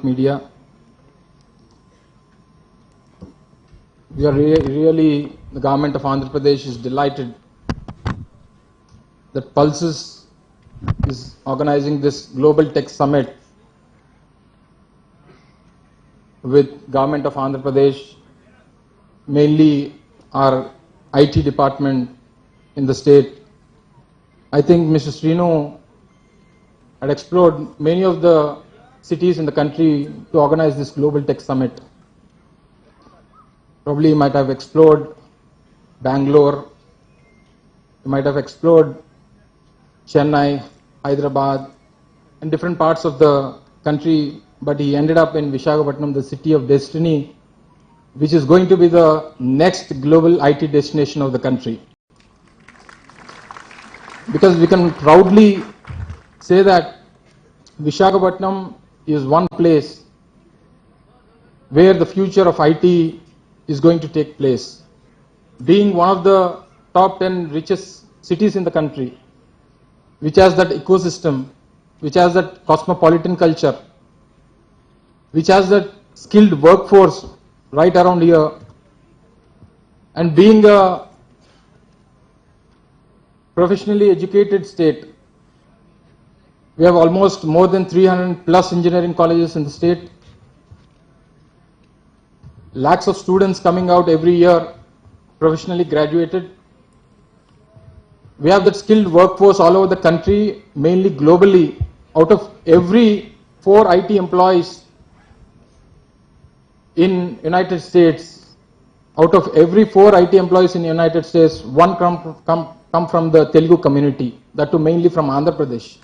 media. We are really, the government of Andhra Pradesh is delighted that Pulses is organizing this Global Tech Summit with government of Andhra Pradesh, mainly our IT department in the state. I think Mr. Srinu had explored many of the cities in the country to organize this Global Tech Summit. Probably you might have explored Bangalore, you might have explored Chennai, Hyderabad, and different parts of the country, but he ended up in Visakhapatnam, the city of destiny, which is going to be the next global IT destination of the country. Because we can proudly say that Visakhapatnam is one place where the future of IT is going to take place. Being one of the top 10 richest cities in the country, which has that ecosystem, which has that cosmopolitan culture, which has that skilled workforce right around here, and being a professionally educated state, we have almost more than 300 plus engineering colleges in the state, lakhs of students coming out every year, professionally graduated. We have that skilled workforce all over the country, mainly globally. Out of every 4 IT employees in United States, out of every 4 IT employees in United States, 1 come from the Telugu community, that too mainly from Andhra Pradesh.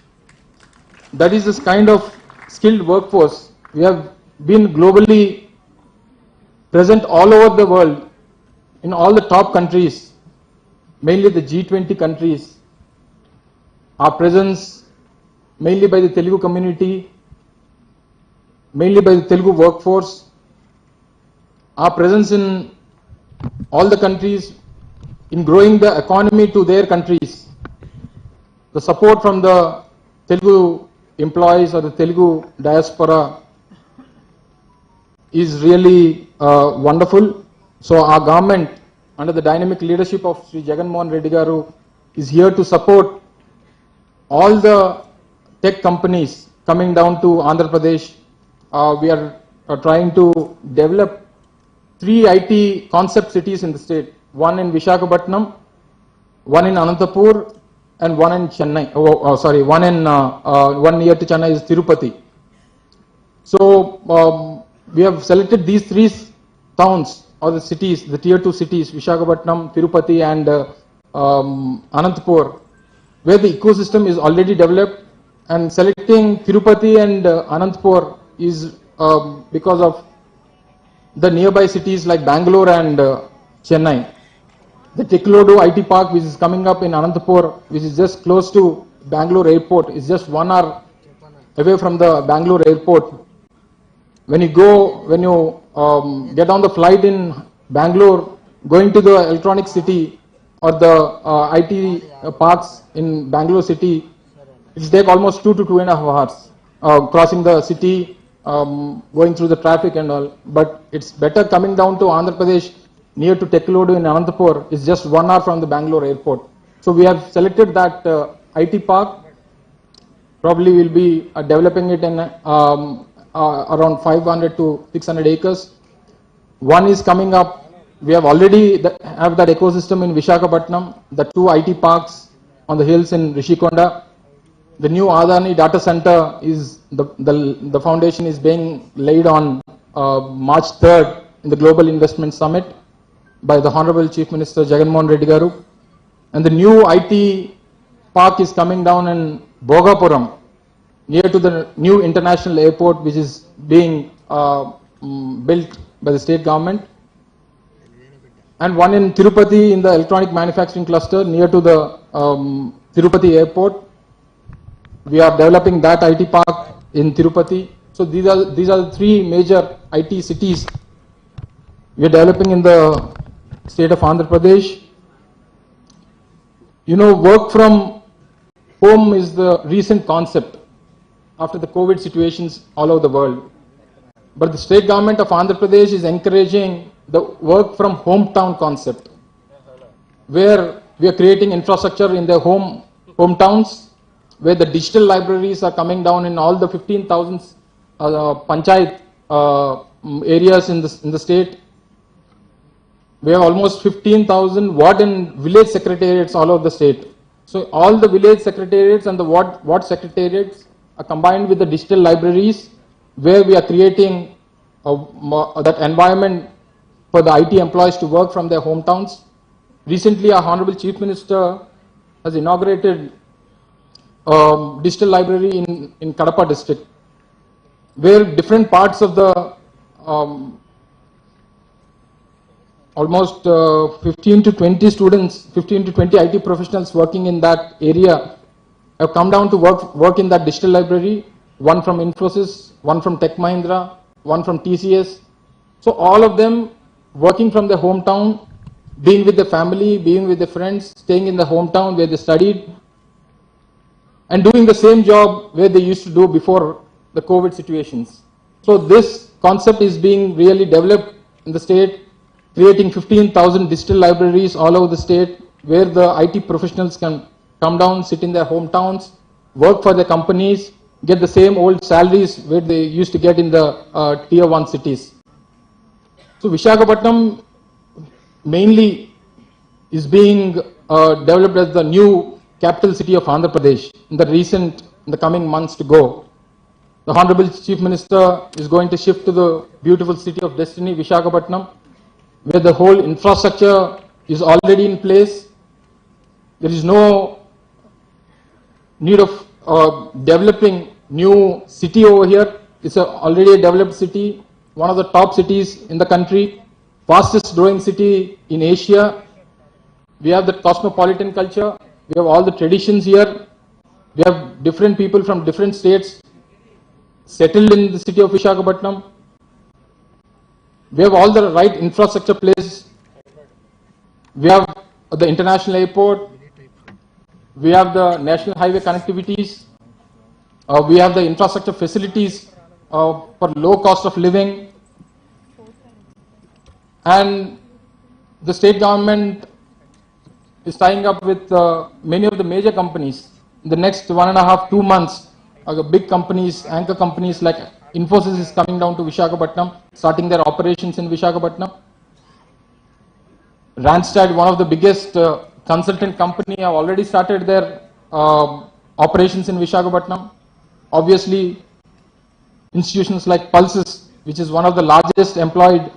That is this kind of skilled workforce. We have been globally present all over the world, in all the top countries, mainly the G20 countries. Our presence, mainly by the Telugu community, mainly by the Telugu workforce, our presence in all the countries, in growing the economy to their countries, the support from the Telugu employees or the Telugu diaspora is really wonderful. So our government, under the dynamic leadership of Sri Jagan Reddy Garu, is here to support all the tech companies coming down to Andhra Pradesh. We are trying to develop 3 IT concept cities in the state, one in Visakhapatnam, one in Anantapur, and one in Chennai. One near to Chennai is Tirupati. So we have selected these 3 towns or the cities, the tier 2 cities, Visakhapatnam, Tirupati, and Anantapur, where the ecosystem is already developed. And selecting Tirupati and Anantapur is because of the nearby cities like Bangalore and Chennai. The Teklodu IT Park, which is coming up in Anantapur, which is just close to Bangalore Airport, is just 1 hour away from the Bangalore Airport. When you get on the flight in Bangalore, going to the electronic city or the IT parks in Bangalore city, it takes almost 2 to 2.5 hours crossing the city, going through the traffic and all. But it's better coming down to Andhra Pradesh, near to Teklodu in Anantapur. It's just 1 hour from the Bangalore airport. So we have selected that IT park. Probably we'll be developing it in around 500 to 600 acres. One is coming up. We have already have that ecosystem in Visakhapatnam, the 2 IT parks on the hills in Rishikonda. The new Adani data center is the foundation is being laid on March 3rd in the Global Investment Summit by the Honorable Chief Minister Jagan Reddy Garu. And the new IT park is coming down in Bhogapuram, near to the new international airport, which is being built by the state government. And one in Tirupati in the electronic manufacturing cluster, near to the Tirupati airport. We are developing that IT park in Tirupati. So these are the 3 major IT cities we are developing in the state of Andhra Pradesh. Work from home is the recent concept after the COVID situations all over the world. but the state government of Andhra Pradesh is encouraging the work from hometown concept, where we are creating infrastructure in their hometowns, where the digital libraries are coming down in all the 15,000 panchayat areas in the state. We have almost 15,000 ward and village secretariats all over the state. So all the village secretariats and the ward secretariats are combined with the digital libraries, where we are creating that environment for the IT employees to work from their hometowns. Recently, our Honorable Chief Minister has inaugurated digital library in Kadapa district, where different parts of the almost 15 to 20 students, 15 to 20 IT professionals working in that area have come down to work in that digital library, one from Infosys, one from Tech Mahindra, one from TCS. So all of them working from their hometown, being with the family, being with the friends, staying in the hometown where they studied, and doing the same job where they used to do before the COVID situations. So this concept is being really developed in the state, creating 15,000 digital libraries all over the state, where the IT professionals can come down, sit in their hometowns, work for their companies, get the same old salaries where they used to get in the tier 1 cities. So Visakhapatnam mainly is being developed as the new capital city of Andhra Pradesh in the coming months to go. The Honorable Chief Minister is going to shift to the beautiful city of destiny, Visakhapatnam, where the whole infrastructure is already in place. There is no need of developing new city over here. It's already a developed city, one of the top cities in the country, fastest growing city in Asia. We have the cosmopolitan culture. We have all the traditions here. We have different people from different states settled in the city of Visakhapatnam. We have all the right infrastructure place. We have the international airport. We have the national highway connectivities. We have the infrastructure facilities for low cost of living. And the state government is tying up with many of the major companies. In the next 1.5 to 2 months, big companies, anchor companies like Infosys is coming down to Visakhapatnam, starting their operations in Visakhapatnam. Randstad, one of the biggest consultant company, have already started their operations in Visakhapatnam. Obviously, institutions like Pulses, which is one of the largest employed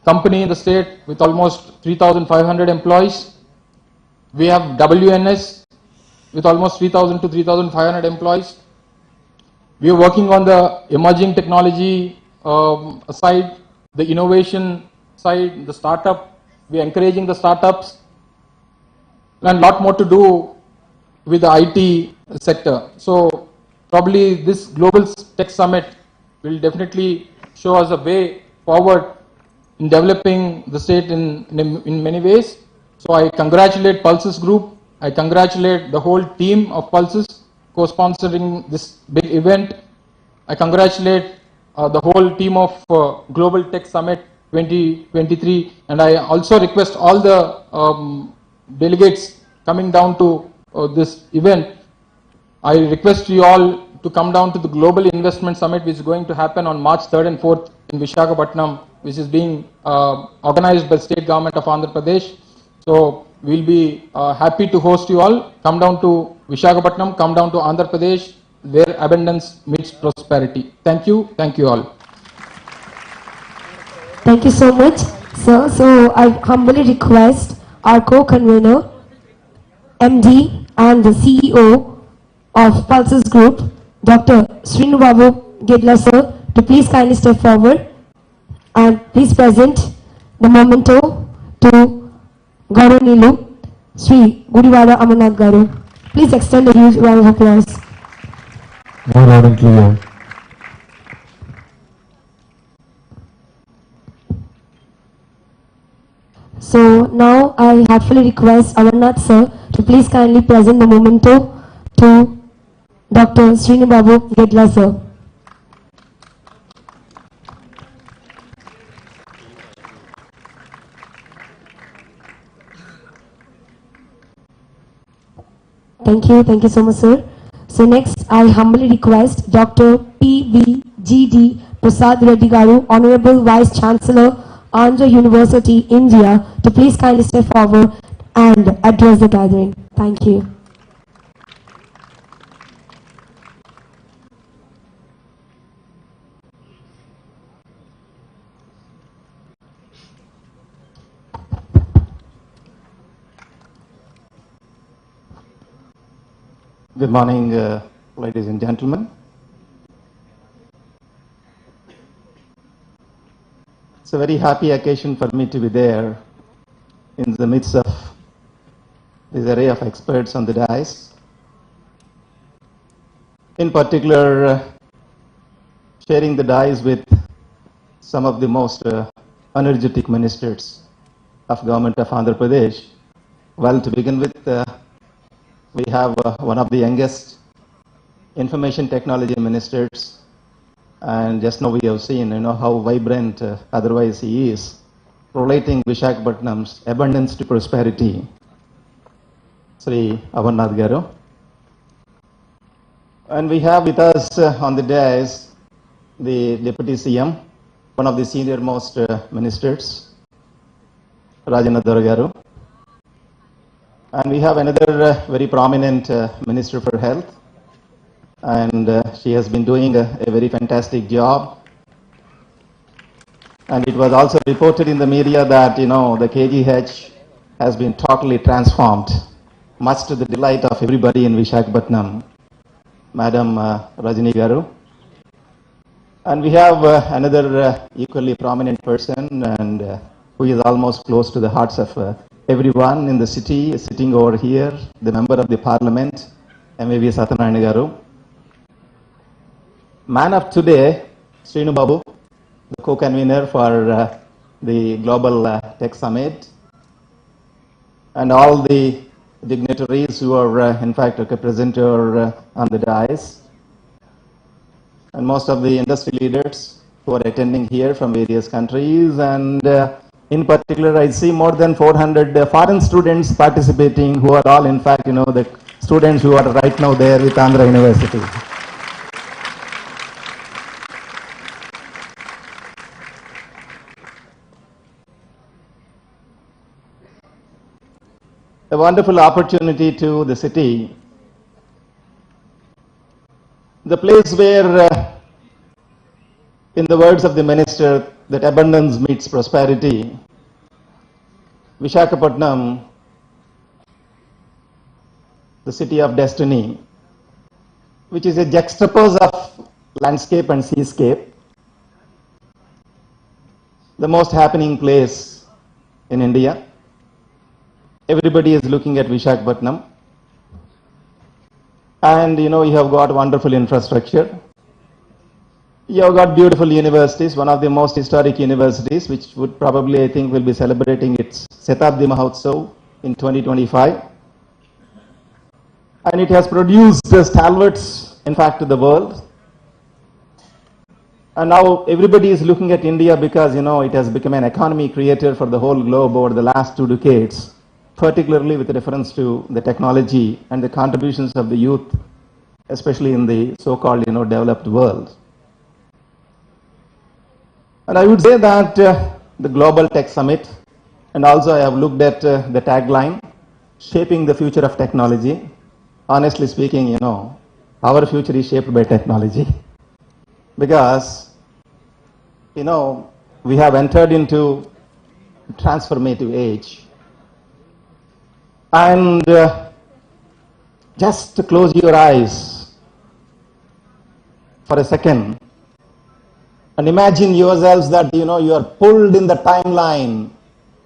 company in the state with almost 3,500 employees. We have WNS with almost 3,000 to 3,500 employees. We are working on the emerging technology side, the innovation side, the startup. We are encouraging the startups, and a lot more to do with the IT sector. So probably this Global Tech Summit will definitely show us a way forward in developing the state in many ways. So I congratulate Pulses Group. I congratulate the whole team of Pulses co-sponsoring this big event. I congratulate the whole team of Global Tech Summit 2023, and I also request all the delegates coming down to this event. I request you all to come down to the Global Investment Summit, which is going to happen on March 3rd and 4th in Visakhapatnam, which is being organized by the state government of Andhra Pradesh. So we'll be happy to host you all. Come down to Visakhapatnam, come down to Andhra Pradesh, where abundance meets prosperity. Thank you all. Thank you so much, sir. So I humbly request our co-convener, MD and the CEO of Pulses Group, Dr. Srinu Gedla sir, to please kindly step forward and please present the memento to Gauranilu Sri Gudivada Amarnath Garu. Please extend a huge round of applause. More loud and clear. So now I heartfully request Amarnath sir to please kindly present the memento to Dr. Srinu Gedla sir. Thank you so much, sir. So next, I humbly request Dr. P.V.G.D. Prasad Reddy Garu, Honorable Vice Chancellor, Andhra University, India, to please kindly step forward and address the gathering. Thank you. Good morning, ladies and gentlemen. It's a very happy occasion for me to be there in the midst of this array of experts on the dais. In particular, sharing the dais with some of the most energetic ministers of government of Andhra Pradesh. Well, to begin with, we have one of the youngest information technology ministers, and just now we have seen, how vibrant otherwise he is, relating Visakhapatnam's abundance to prosperity, Sri Amarnath Garu. And we have with us on the dais the Deputy CM, one of the senior most ministers, Rajana Garu. And we have another very prominent Minister for Health, and she has been doing a very fantastic job. And it was also reported in the media that, the KGH has been totally transformed, much to the delight of everybody in Visakhapatnam, Madam Rajani Garu. And we have another equally prominent person, and who is almost close to the hearts of everyone in the city, sitting over here, the member of the parliament, M.A.V. Satyanarayana Garu. Man of today, Srinu Babu, the co-convener for the Global Tech Summit, and all the dignitaries who are in fact present on the dais, and most of the industry leaders who are attending here from various countries, and in particular, I see more than 400 foreign students participating, who are all in fact, the students who are right now there with Andhra University. A wonderful opportunity to the city, the place where, in the words of the minister, that abundance meets prosperity. Visakhapatnam, the city of destiny, which is a juxtapose of landscape and seascape, the most happening place in India. Everybody is looking at Visakhapatnam, and you have got wonderful infrastructure. You have got beautiful universities, one of the most historic universities, which would probably, I think, will be celebrating its Shatabdi Mahotsav in 2025. And it has produced stalwarts, in fact, to the world. And now everybody is looking at India because, it has become an economy creator for the whole globe over the last 2 decades, particularly with reference to the technology and the contributions of the youth, especially in the so-called, developed world. And I would say that the Global Tech Summit, and also I have looked at the tagline, shaping the future of technology. Honestly speaking, our future is shaped by technology. Because, we have entered into a transformative age. And just to close your eyes for a second, and imagine yourselves that, you are pulled in the timeline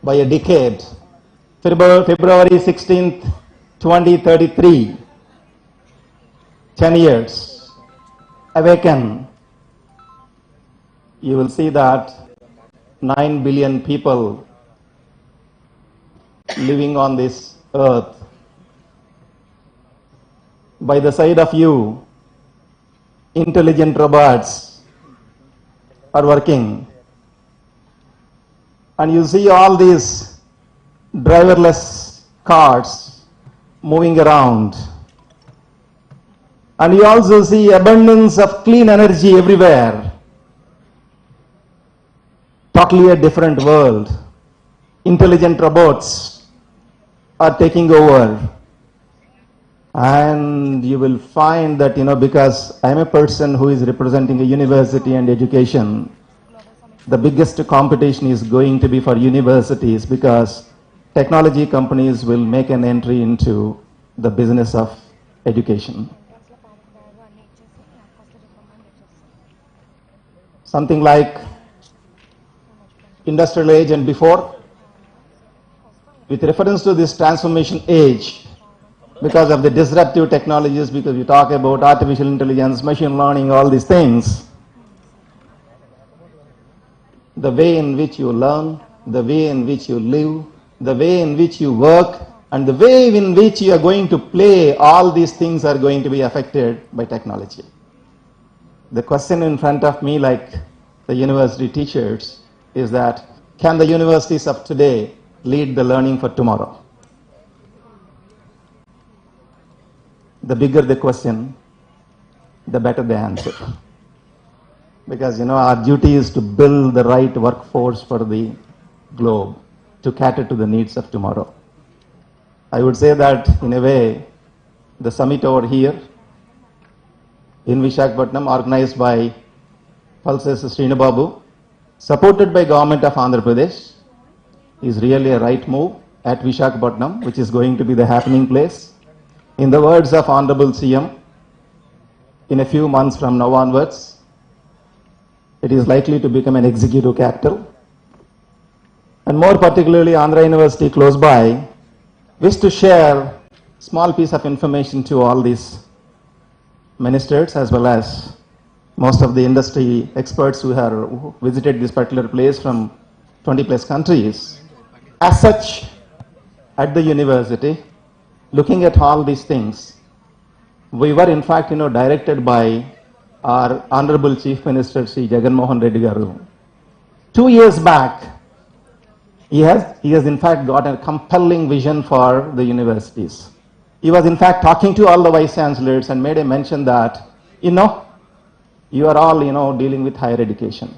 by a decade. February 16th, 2033. 10 years. Awaken. You will see that 9 billion people living on this earth. By the side of you, intelligent robots are working, and you see all these driverless cars moving around, And you also see abundance of clean energy everywhere. Totally a different world. Intelligent robots are taking over. And you will find that, because I am a person who is representing a university and education, the biggest competition is going to be for universities, because technology companies will make an entry into the business of education. Something like industrial age and before, with reference to this transformation age, because of the disruptive technologies, because we talk about artificial intelligence, machine learning, all these things, the way in which you learn, the way in which you live, the way in which you work, and the way in which you are going to play, all these things are going to be affected by technology. The question in front of me, like the university teachers, is that can the universities of today lead the learning for tomorrow? The bigger the question, the better the answer. Because, our duty is to build the right workforce for the globe to cater to the needs of tomorrow. I would say that, in a way, the summit over here in Visakhapatnam, organized by Pulses Srinu Babu, supported by Government of Andhra Pradesh, is really a right move at Visakhapatnam, which is going to be the happening place. In the words of Honorable CM, in a few months from now onwards, it is likely to become an executive capital. And more particularly, Andhra University close by wish to share small piece of information to all these ministers as well as most of the industry experts who have visited this particular place from 20 plus countries. As such, at the university, looking at all these things, we were in fact, directed by our Honorable Chief Minister, Sri Jagan Reddy Garu. 2 years back, he has in fact got a compelling vision for the universities. He was in fact talking to all the vice chancellors and made a mention that, you are all, dealing with higher education.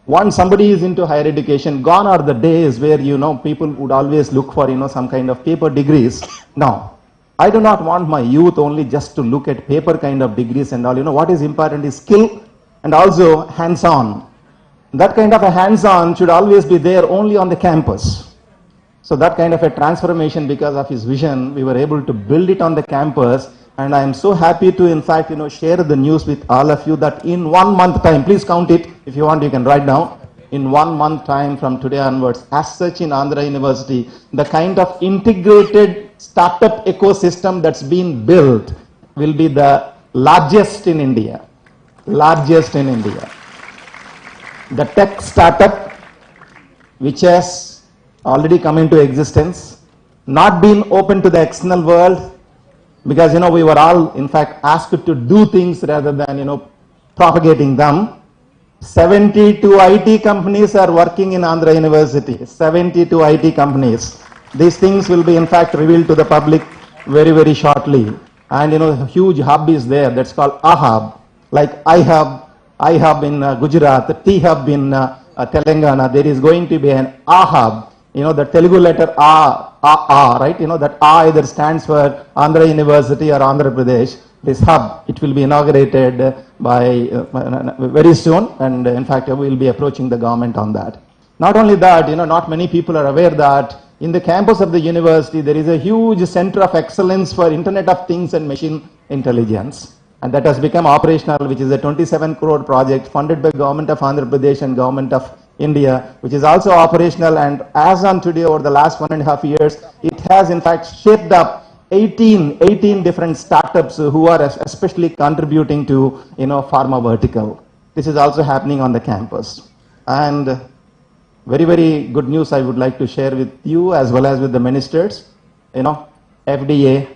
Once somebody is into higher education, gone are the days where, people would always look for, some kind of paper degrees. Now, I do not want my youth only just to look at paper kind of degrees and all. What is important is skill and also hands-on. That kind of a hands-on should always be there only on the campus. So that kind of a transformation, because of his vision, we were able to build it on the campus. And I am so happy to, in fact, share the news with all of you that in 1 month time, please count it. If you want, you can write down. In 1 month time from today onwards, as such in Andhra University, the kind of integrated startup ecosystem that's been built will be the largest in India. Largest in India. The tech startup, which has already come into existence, not been open to the external world, because, we were all, in fact, asked to do things rather than, propagating them. 72 IT companies are working in Andhra University. 72 IT companies. These things will be, in fact, revealed to the public very, very shortly. And, a huge hub is there. That's called a hub. Like I-Hub in Gujarat, T-Hub in Telangana. There is going to be an A-Hub. The Telugu letter A, right? That A either stands for Andhra University or Andhra Pradesh. This hub, it will be inaugurated by very soon, and in fact, we will be approaching the government on that. Not only that, not many people are aware that in the campus of the university, there is a huge center of excellence for Internet of Things and machine intelligence. And that has become operational, which is a 27 crore project funded by Government of Andhra Pradesh and Government of India, which is also operational. And as on today, over the last 1.5 years, it has in fact shaped up 18 different startups who are especially contributing to, pharma vertical. This is also happening on the campus. And very, very good news I would like to share with you as well as with the ministers. FDA,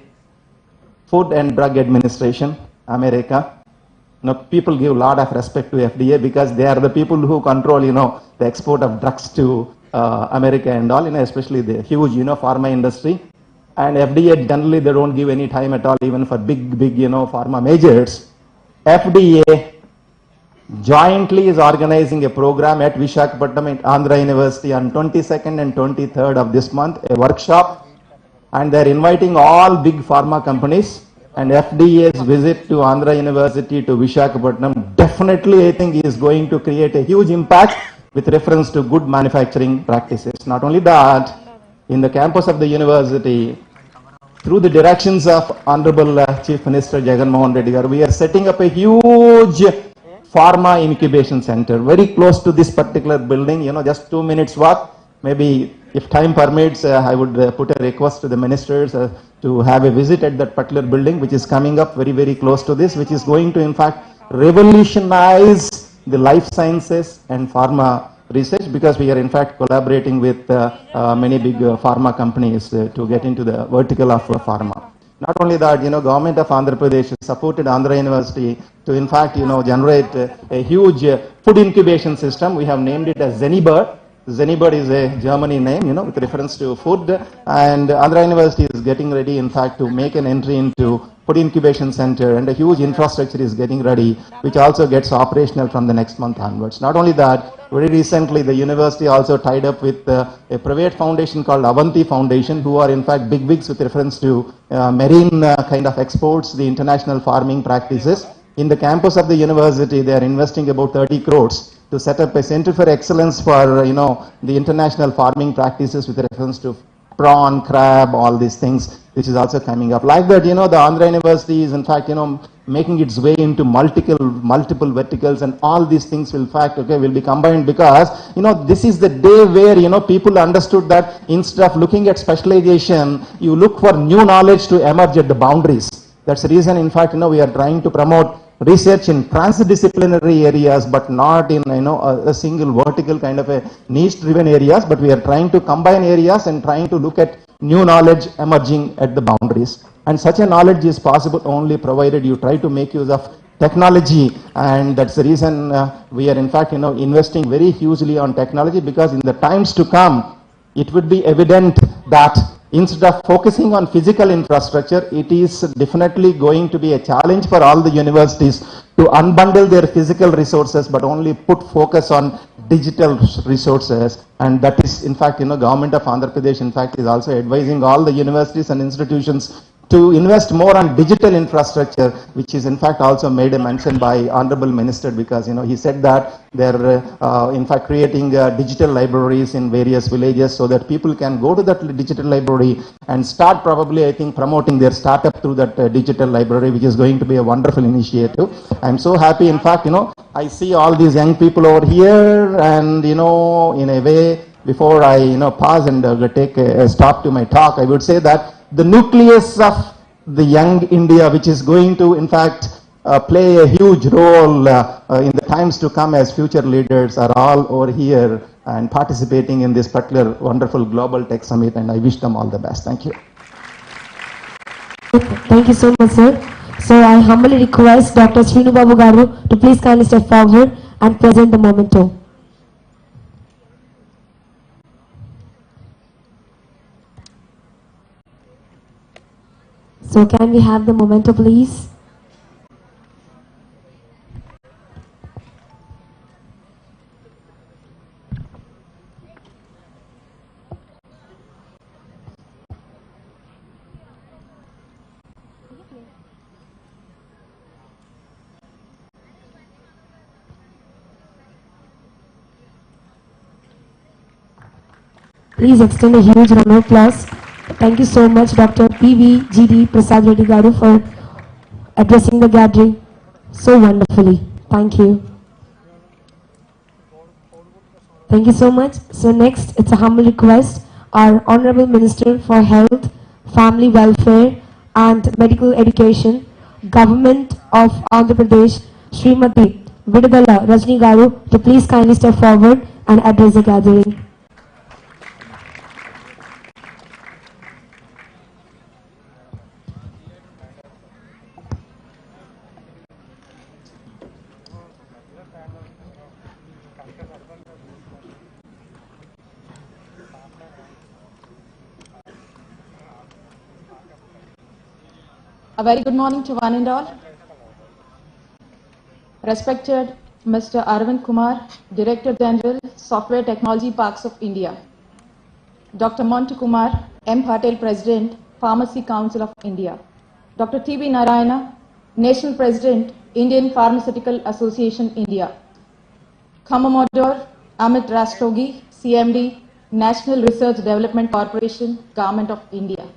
Food and Drug Administration, America. People give a lot of respect to FDA because they are the people who control, the export of drugs to America and all, especially the huge, pharma industry. and FDA generally they don't give any time at all, even for big, pharma majors. FDA jointly is organizing a program at Visakhapatnam at Andhra University on 22nd and 23rd of this month, a workshop, and they're inviting all big pharma companies, and FDA's visit to Andhra University to Visakhapatnam definitely I think is going to create a huge impact with reference to good manufacturing practices. Not only that, in the campus of the university, through the directions of Honorable Chief Minister Jagan Reddy garu, we are setting up a huge pharma incubation center very close to this particular building, just 2 minutes walk. Maybe if time permits, I would put a request to the ministers to have a visit at that particular building, which is coming up very, very close to this, which is going to in fact revolutionize the life sciences and pharma research, because we are in fact collaborating with many big pharma companies to get into the vertical of pharma. Not only that, government of Andhra Pradesh supported Andhra University to in fact, generate a huge food incubation system. We have named it as Zenibird. Zenibird is a Germany name, with reference to food, and Andhra University is getting ready, in fact, to make an entry into food incubation center, and a huge infrastructure is getting ready, which also gets operational from the next month onwards. Not only that, very recently the university also tied up with a private foundation called Avanti Foundation, who are in fact big wigs with reference to marine kind of exports, the international farming practices. In the campus of the university, they are investing about 30 crores to set up a center for excellence for, the international farming practices with reference to prawn, crab, all these things, which is also coming up. Like that, the Andhra University is in fact, making its way into multiple verticals, and all these things will will be combined, because, this is the day where, people understood that instead of looking at specialization, you look for new knowledge to emerge at the boundaries. That's the reason, in fact, we are trying to promote research in transdisciplinary areas, but not in, a single vertical kind of a niche-driven areas, but we are trying to combine areas and trying to look at new knowledge emerging at the boundaries. And such a knowledge is possible only provided you try to make use of technology, and that's the reason we are in fact, investing very hugely on technology, because in the times to come, it would be evident that instead of focusing on physical infrastructure, it is definitely going to be a challenge for all the universities to unbundle their physical resources, but only put focus on digital resources. And that is, in fact, government of Andhra Pradesh, in fact, is also advising all the universities and institutions to invest more on digital infrastructure, which is in fact also made a mention by Honorable Minister, because he said that they're in fact creating digital libraries in various villages, so that people can go to that digital library and start probably, I think, promoting their startup through that digital library, which is going to be a wonderful initiative. I'm so happy, in fact, I see all these young people over here, and in a way, before I pause and take a stop to my talk, I would say that the nucleus of the young India, which is going to in fact play a huge role in the times to come as future leaders, are all over here and participating in this particular wonderful global tech summit, and I wish them all the best. Thank you. Thank you so much, sir. So I humbly request Dr. Srinu Babu garu to please kindly step forward and present the memento. So can we have the memento, please? Please extend a huge round of applause. Thank you so much, Dr. P.V.G.D. Prasad Reddy garu, for addressing the gathering so wonderfully. Thank you. Thank you so much. So next, it's a humble request. Our Honorable Minister for Health, Family Welfare and Medical Education, Government of Andhra Pradesh, Srimati Vidudala Rajni garu, to please kindly step forward and address the gathering. A very good morning to one and all. Respected Mr. Arvind Kumar, Director General, Software Technology Parks of India. Dr. Montu Kumar, M. Patel, President, Pharmacy Council of India. Dr. T.B. Narayana, National President, Indian Pharmaceutical Association, India. Commodore Amit Rastogi, CMD, National Research Development Corporation, Government of India.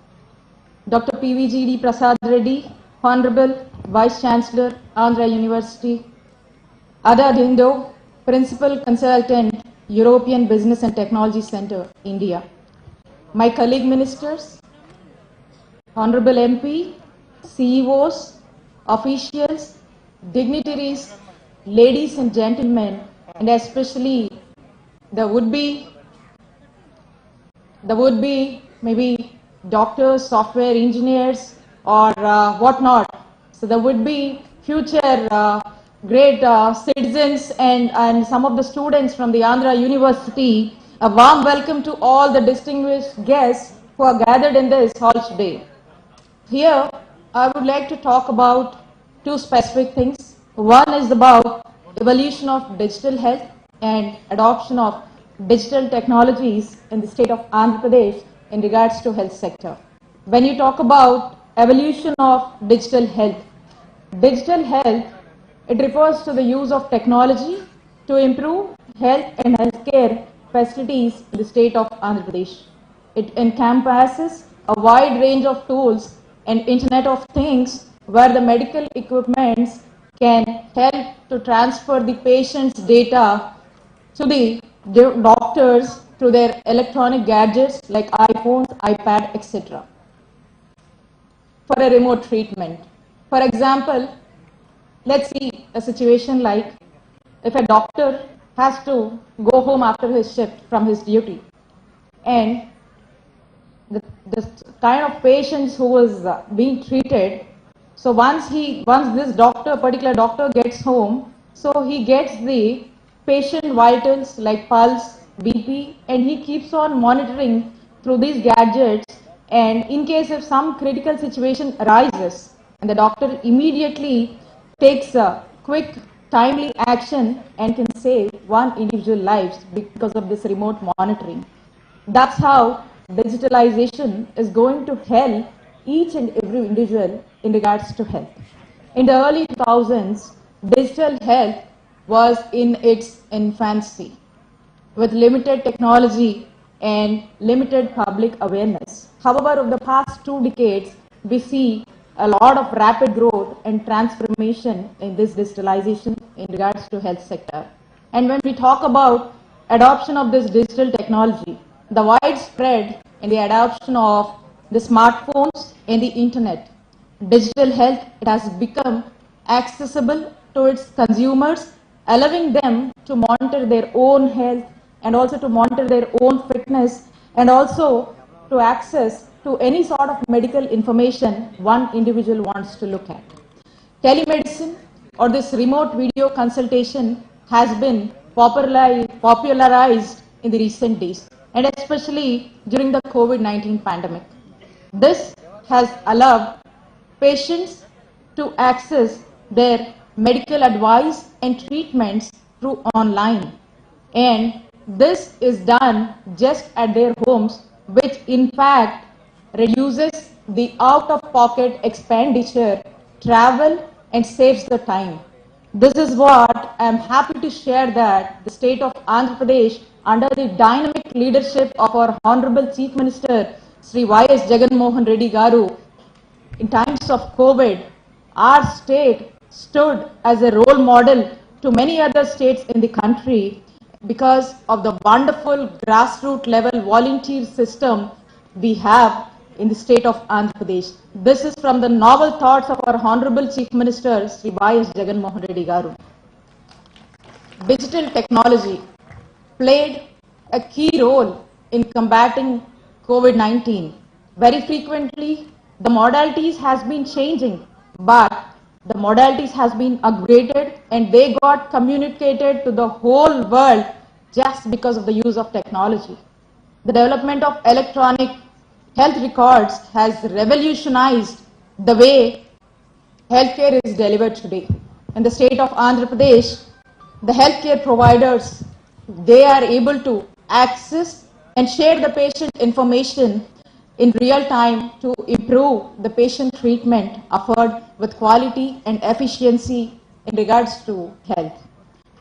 Dr. PVGD Prasad Reddy, Honorable Vice Chancellor, Andhra University. Ada Dindo, Principal Consultant, European Business and Technology Center, India. My colleague ministers, Honorable MP, CEOs, officials, dignitaries, ladies and gentlemen, and especially the would-be maybe doctors, software engineers, or whatnot. So there would be future great citizens and some of the students from the Andhra University. A warm welcome to all the distinguished guests who are gathered in this hall today. Here, I would like to talk about two specific things. One is about evolution of digital health and adoption of digital technologies in the state of Andhra Pradesh in regards to health sector. When you talk about evolution of digital health, it refers to the use of technology to improve health and healthcare facilities in the state of Andhra Pradesh. It encompasses a wide range of tools and Internet of Things where the medical equipments can help to transfer the patient's data to the doctors through their electronic gadgets like iPhones, iPad, etc. for a remote treatment. For example, let's see a situation like if a doctor has to go home after his shift from his duty, and the kind of patients who was being treated, so once this particular doctor gets home, so he gets the patient vitals like pulse, BP, and he keeps on monitoring through these gadgets, and in case if some critical situation arises, and the doctor immediately takes a quick timely action and can save one individual lives because of this remote monitoring. That's how digitalization is going to help each and every individual in regards to health. In the early 2000s, digital health was in its infancy with limited technology and limited public awareness. However, over the past 2 decades, we see a lot of rapid growth and transformation in this digitalization in regards to health sector. And when we talk about adoption of this digital technology, the widespread in the adoption of the smartphones and the internet, digital health, it has become accessible to its consumers, allowing them to monitor their own health and also to monitor their own fitness and also to access to any sort of medical information one individual wants to look at. Telemedicine or this remote video consultation has been popularized in the recent days, and especially during the COVID-19 pandemic. This has allowed patients to access their medical advice and treatments through online, and this is done just at their homes, which in fact reduces the out-of-pocket expenditure, travel, and saves the time. This is what I am happy to share that the state of Andhra Pradesh, under the dynamic leadership of our Honorable Chief Minister, Sri Y.S. Jagan Mohan Reddy Garu, in times of COVID, our state stood as a role model to many other states in the country because of the wonderful grassroots level volunteer system we have in the state of Andhra Pradesh. This is from the novel thoughts of our Honorable Chief Minister, Sri Y.S. Jagan Mohan Reddy Garu. Digital technology played a key role in combating COVID-19. Very frequently, the modalities has been changing, but the modalities has been upgraded and they got communicated to the whole world just because of the use of technology. The development of electronic health records has revolutionized the way healthcare is delivered today. In the state of Andhra Pradesh, the healthcare providers, they are able to access and share the patient information in real time to improve the patient treatment offered with quality and efficiency in regards to health.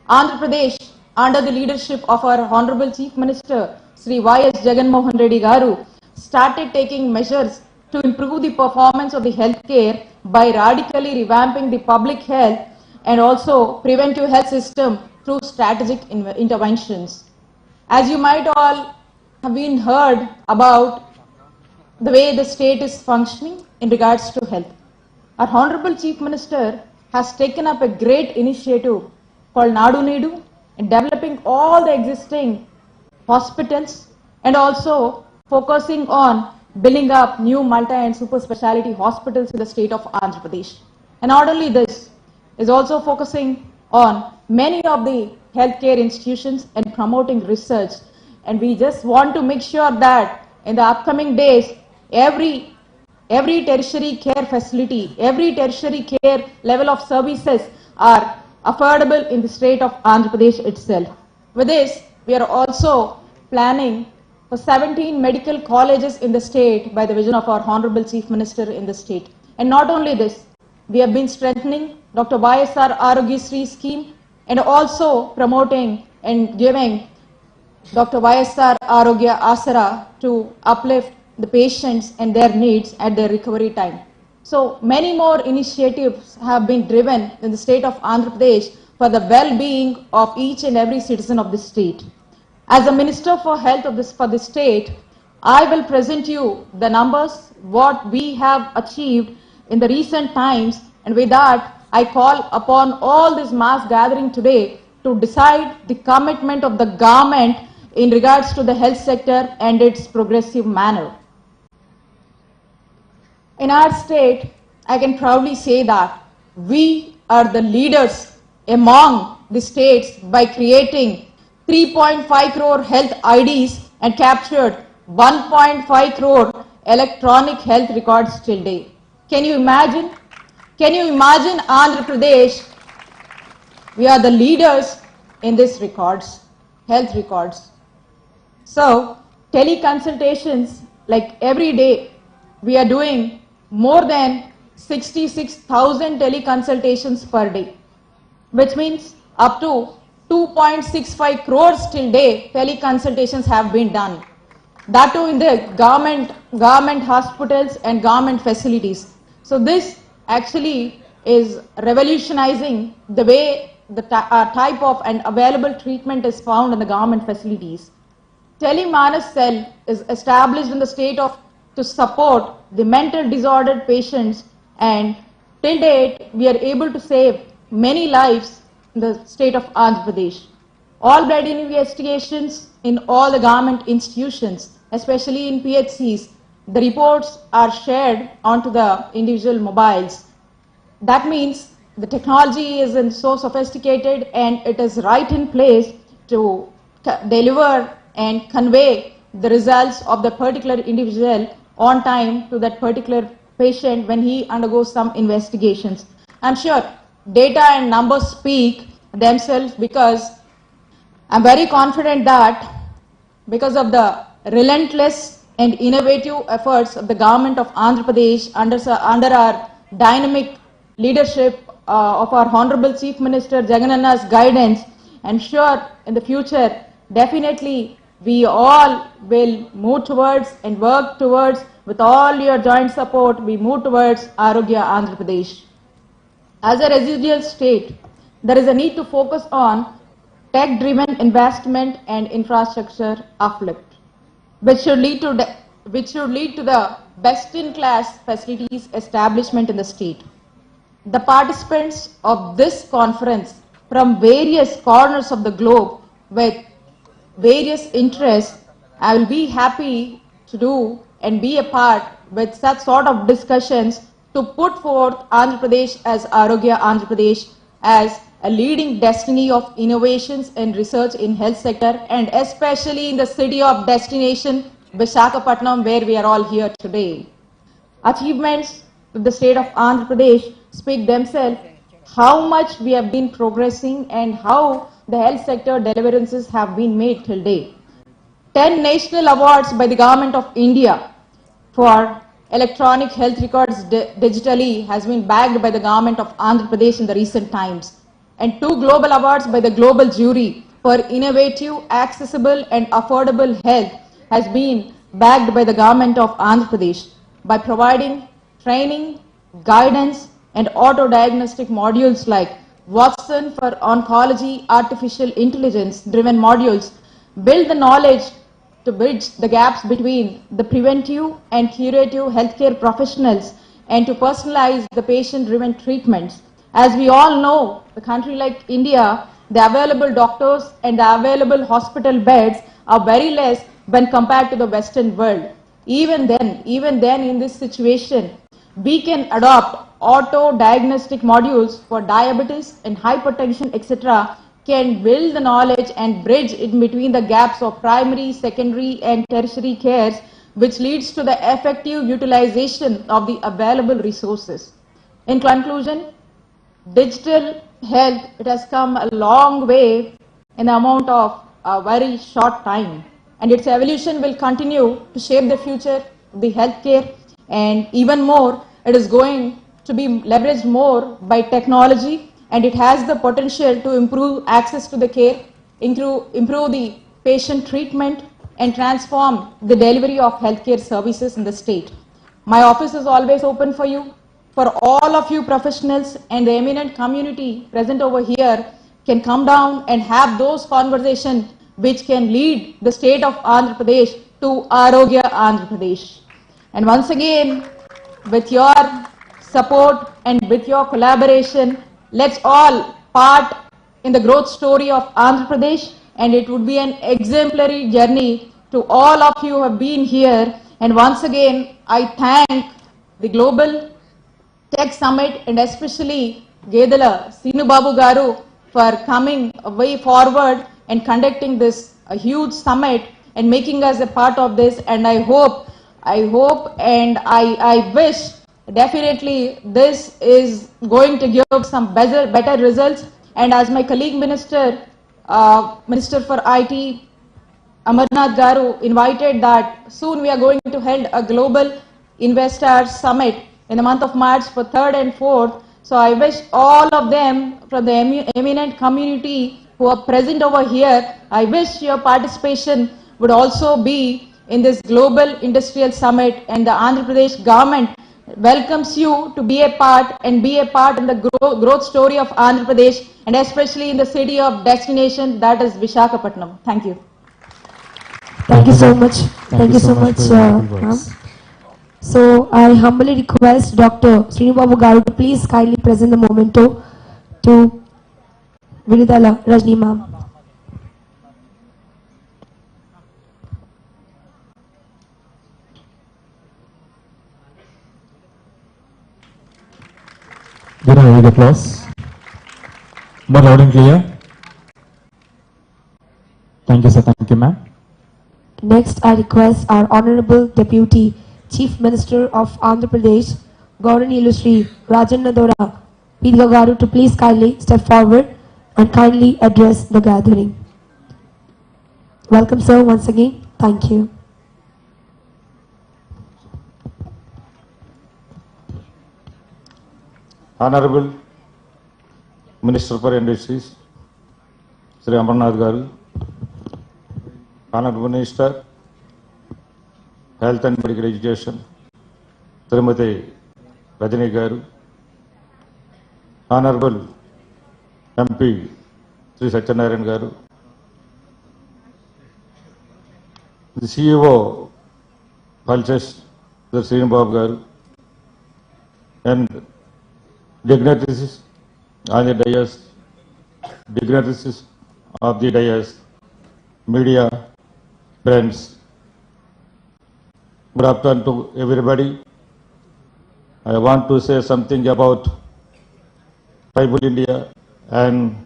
Andhra Pradesh, under the leadership of our Honorable Chief Minister, Sri Y.S. Jagan Reddy Garu, started taking measures to improve the performance of the healthcare by radically revamping the public health and also preventive health system through strategic interventions. As you might all have been heard about the way the state is functioning in regards to health. Our Honorable Chief Minister has taken up a great initiative called Nadu Nedu in developing all the existing hospitals and also focusing on building up new multi and super speciality hospitals in the state of Andhra Pradesh. And not only this, is also focusing on many of the healthcare institutions and promoting research. And we just want to make sure that in the upcoming days, every tertiary care facility, every tertiary care level of services are affordable in the state of Andhra Pradesh itself. With this, we are also planning for 17 medical colleges in the state by the vision of our Honorable Chief Minister in the state. And not only this, we have been strengthening Dr. YSR Arogyasri scheme and also promoting and giving Dr. YSR Arogya Asara to uplift the patients and their needs at their recovery time. So many more initiatives have been driven in the state of Andhra Pradesh for the well-being of each and every citizen of the state. As the Minister for Health for the state, I will present you the numbers, what we have achieved in the recent times, and with that, I call upon all this mass gathering today to decide the commitment of the government in regards to the health sector and its progressive manner. In our state, I can proudly say that we are the leaders among the states by creating 3.5 crore health IDs and captured 1.5 crore electronic health records till date. Can you imagine? Can you imagine Andhra Pradesh? We are the leaders in these records, health records. So, teleconsultations, like every day, we are doing more than 66,000 teleconsultations per day, which means up to 2.65 crores till day teleconsultations have been done. That too in the government hospitals and government facilities. So this actually is revolutionizing the way the type of and available treatment is found in the government facilities. Telemanas cell is established in the state of to support the mental disordered patients, and till date we are able to save many lives in the state of Andhra Pradesh. All blood investigations in all the government institutions, especially in PHCs, the reports are shared onto the individual mobiles. That means the technology is so sophisticated and it is right in place to deliver and convey the results of the particular individual on time to that particular patient when he undergoes some investigations. I'm sure data and numbers speak themselves, because I'm very confident that because of the relentless and innovative efforts of the government of Andhra Pradesh under our dynamic leadership of our Honorable Chief Minister Jagan's guidance, I'm sure in the future definitely we all will move towards and work towards, with all your joint support, we move towards Arogya Andhra Pradesh. As a residual state, there is a need to focus on tech-driven investment and infrastructure uplift, which should lead to the best-in-class facilities establishment in the state. The participants of this conference from various corners of the globe with various interests, I will be happy to do and be a part with such sort of discussions to put forth Andhra Pradesh as Arogya Andhra Pradesh as a leading destiny of innovations and research in health sector, and especially in the city of destination Visakhapatnam, where we are all here today. Achievements of the state of Andhra Pradesh speak themselves how much we have been progressing and how the health sector deliverances have been made till date. 10 national awards by the Government of India for electronic health records digitally has been bagged by the Government of Andhra Pradesh in the recent times, and 2 global awards by the global jury for innovative, accessible and affordable health has been bagged by the Government of Andhra Pradesh by providing training, guidance and auto-diagnostic modules like Watson for oncology, artificial intelligence driven modules build the knowledge to bridge the gaps between the preventive and curative healthcare professionals and to personalize the patient-driven treatments. As we all know, a country like India, the available doctors and the available hospital beds are very less when compared to the Western world. Even then, in this situation, we can adopt auto-diagnostic modules for diabetes and hypertension, etc., can build the knowledge and bridge in between the gaps of primary, secondary and tertiary cares, which leads to the effective utilization of the available resources. In conclusion, digital health, it has come a long way in the amount of a very short time, and its evolution will continue to shape the future of the healthcare, and even more, it is going to be leveraged more by technology, and it has the potential to improve access to the care, improve the patient treatment and transform the delivery of healthcare services in the state. My office is always open for you. For all of you professionals and the eminent community present over here can come down and have those conversations which can lead the state of Andhra Pradesh to Arogya Andhra Pradesh. And once again, with your support and with your collaboration, let's all part in the growth story of Andhra Pradesh, and it would be an exemplary journey to all of you who have been here. And once again, I thank the Global Tech Summit and especially Gedala Sinu Babu Garu for coming way forward and conducting this huge summit and making us a part of this. And I hope and I wish definitely this is going to give some better results. And as my colleague Minister for IT, Amarnath Garu invited that soon we are going to hold a global investor summit in the month of March for 3rd and 4th. So I wish all of them from the eminent community who are present over here, I wish your participation would also be in this global industrial summit, and the Andhra Pradesh government welcomes you to be a part and be a part in the growth story of Andhra Pradesh, and especially in the city of destination, that is Visakhapatnam. Thank you. Thank you so much. Thank you so much, for your noble ma'am. words. So I humbly request Dr. Srinu Babu Garu to please kindly present the memento to Viridala Rajni ma'am. Give a big applause. More loud and clear. Thank you, sir. Thank you, ma'am. Next, I request our Honorable Deputy Chief Minister of Andhra Pradesh, Gauranilu Shri Rajanna Dora Pidga Garu, to please kindly step forward and kindly address the gathering. Welcome, sir, once again. Thank you. Honorable Minister for Industries, Sri Amarnath Garu, Honorable Minister, Health and Medical Education, Srimati Rajani Garu, Honorable MP Sri Satyanarayan Garu, the CEO Pulses, Sri Srinu Babu Garu, and dignitaries on the dais, dignitaries of the dais, media, friends. Good afternoon to everybody. I want to say something about tribal India and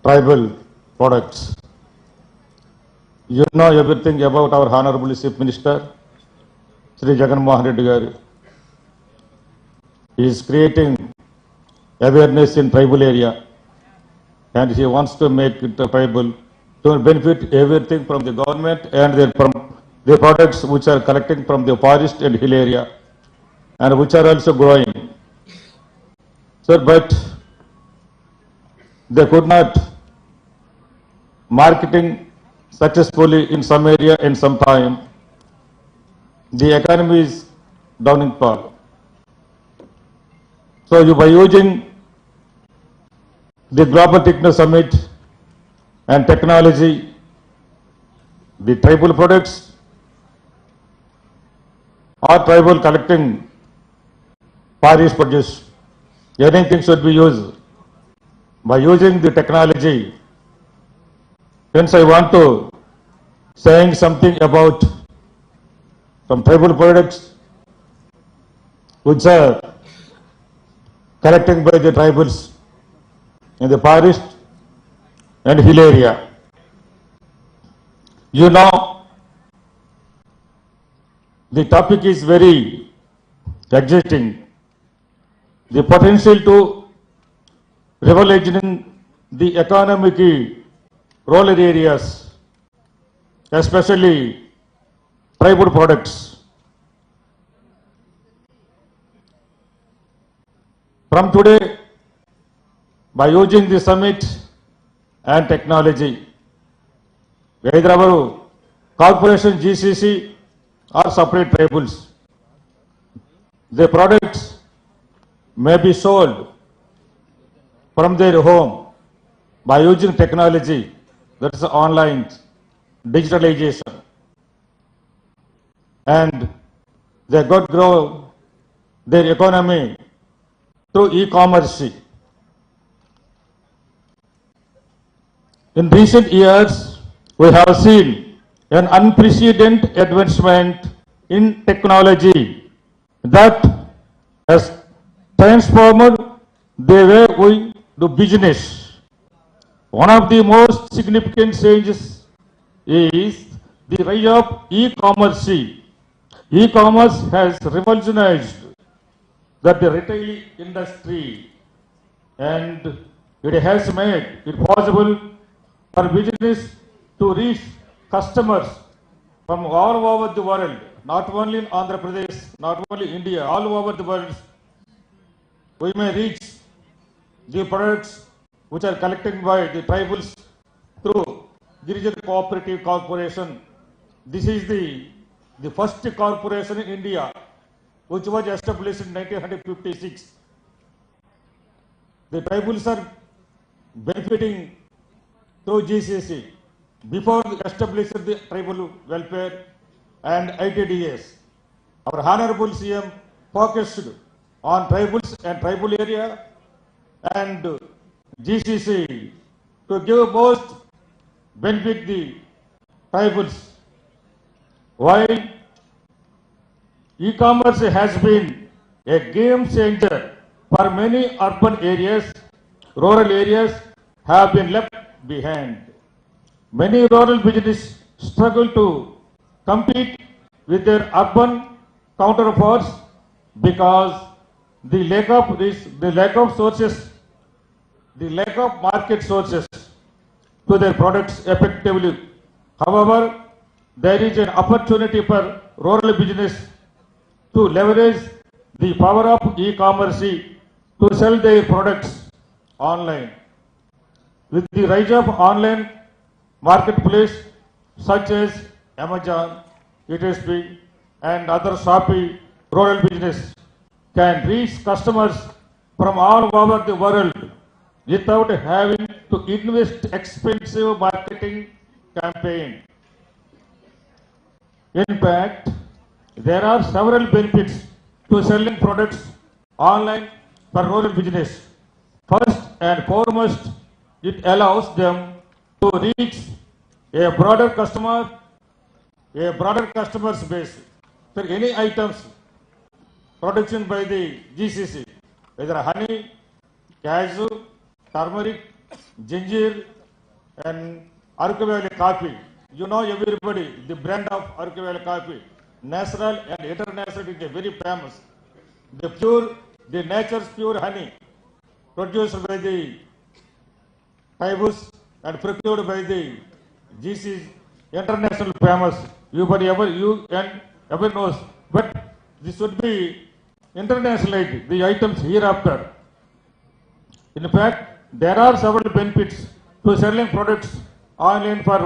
tribal products. You know everything about our Honorable Chief Minister, Sri Jagan Reddy Garu. he is creating awareness in tribal area, and he wants to make it tribal to benefit everything from the government and from the products which are collecting from the forest and hill area, and which are also growing. Sir, but they could not marketing successfully in some area in some time. The economy is down in fall. So by using the Global Techno Summit and technology, the tribal products or tribal collecting forest produce, anything should be used. By using the technology, hence I want to saying something about some tribal products which are collected by the tribals in the forest and hill area. You know, the topic is very exciting. The potential to revolutionizing the economic rural areas, especially tribal products. From today, by using the summit and technology, either our corporation GCC or separate tribals, the products may be sold from their home by using technology, that is online digitalization, and they got grow their economy through e-commerce. In recent years, we have seen an unprecedented advancement in technology that has transformed the way we do business. One of the most significant changes is the rise of e-commerce. E-commerce has revolutionized the retail industry, and it has made it possible for business to reach customers from all over the world, not only in Andhra Pradesh, not only India, all over the world. We may reach the products which are collected by the tribals through Girijan Cooperative Corporation. This is the first corporation in India which was established in 1956. The tribals are benefiting through GCC. Before we established the tribal welfare and ITDS, our Honorable CM focused on tribals and tribal area and GCC to give most benefit the tribals. While e-commerce has been a game changer for many urban areas, rural areas have been left behind. Many rural businesses struggle to compete with their urban counterparts because the lack of sources, the lack of market sources to their products effectively. However, there is an opportunity for rural business to leverage the power of e-commerce to sell their products online. With the rise of online marketplace such as Amazon, ETSP, and other Shopee, rural business can reach customers from all over the world without having to invest expensive marketing campaign. In fact, there are several benefits to selling products online for rural business. First and foremost, it allows them to reach a broader customer base for any items production by the GCC, whether honey, cashew, turmeric, ginger, and Aరకు Valley coffee. You know everybody, the brand of Aరకు Valley coffee, national and international, is very famous. The pure the nature's pure honey produced by the hives and procured by the GC international famous. You ever knows, but this should be internationalized, the items hereafter. In fact, there are several benefits to selling products online for